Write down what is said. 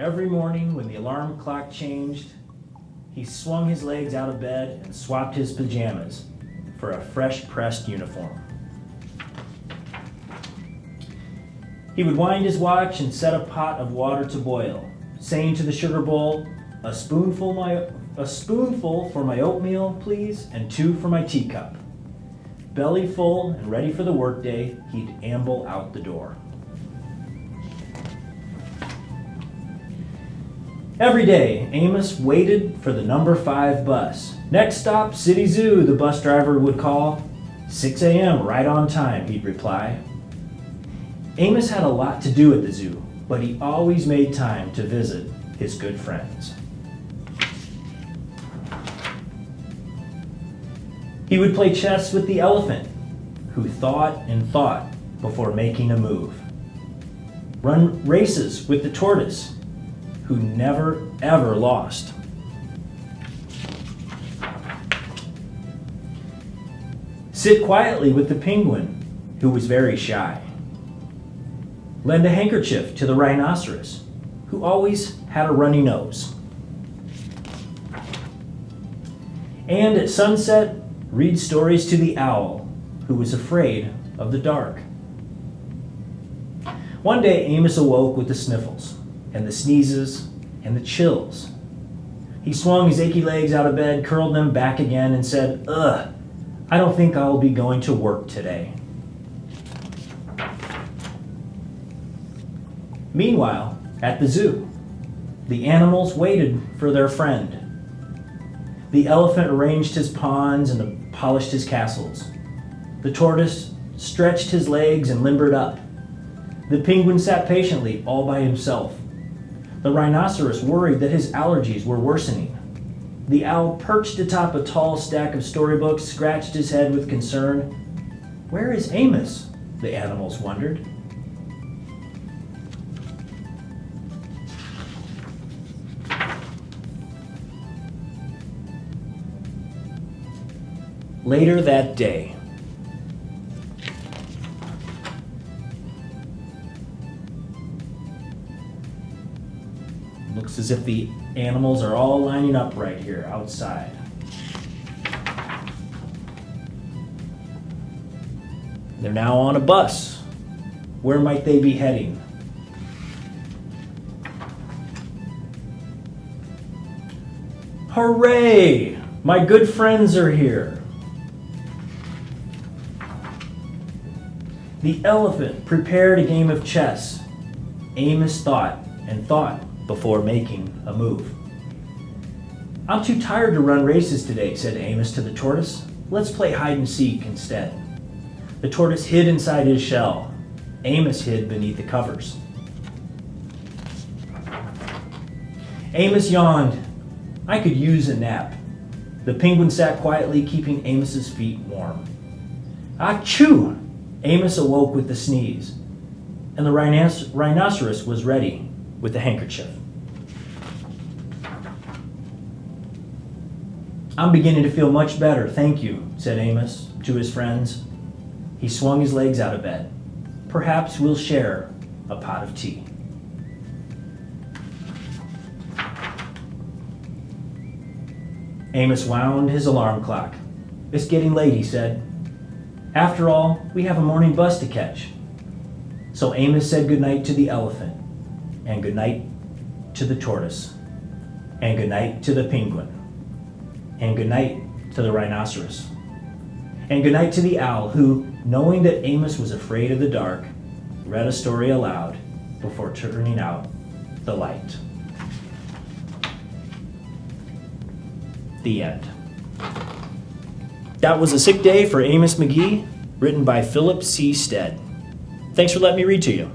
Every morning when the alarm clock changed, he swung his legs out of bed and swapped his pajamas for a fresh pressed uniform. He would wind his watch and set a pot of water to boil, saying to the sugar bowl, a spoonful for my oatmeal, please, and 2 for my teacup. Belly full and ready for the workday, he'd amble out the door. Every day, Amos waited for the number 5 bus. Next stop, City Zoo, the bus driver would call. 6 a.m., right on time, he'd reply. Amos had a lot to do at the zoo, but he always made time to visit his good friends. He would play chess with the elephant, who thought and thought before making a move. Run races with the tortoise, who never ever lost. Sit quietly with the penguin, who was very shy. Lend a handkerchief to the rhinoceros, who always had a runny nose. And at sunset, read stories to the owl, who was afraid of the dark. One day, Amos awoke with the sniffles, and the sneezes, and the chills. He swung his achy legs out of bed, curled them back again, and said, "Ugh, I don't think I'll be going to work today." Meanwhile, at the zoo, the animals waited for their friend. The elephant arranged his ponds and polished his castles. The tortoise stretched his legs and limbered up. The penguin sat patiently all by himself. The rhinoceros worried that his allergies were worsening. The owl perched atop a tall stack of storybooks, scratched his head with concern. Where is Amos? The animals wondered. Later that day, looks as if the animals are all lining up right here outside. They're now on a bus. Where might they be heading? Hooray! My good friends are here. The elephant prepared a game of chess. Amos thought and thought before making a move. I'm too tired to run races today, said Amos to the tortoise. Let's play hide and seek instead. The tortoise hid inside his shell. Amos hid beneath the covers. Amos yawned. I could use a nap. The penguin sat quietly, keeping Amos's feet warm. Achoo! Amos awoke with the sneeze, and the rhinoceros was ready with the handkerchief. I'm beginning to feel much better, thank you, said Amos to his friends. He swung his legs out of bed. Perhaps we'll share a pot of tea. Amos wound his alarm clock. It's getting late, he said. After all, we have a morning bus to catch. So Amos said goodnight to the elephant, and goodnight to the tortoise, and goodnight to the penguin, and goodnight to the rhinoceros, and goodnight to the owl who, knowing that Amos was afraid of the dark, read a story aloud before turning out the light. The end. That was A Sick Day for Amos McGee, written by Philip C. Stead. Thanks for letting me read to you.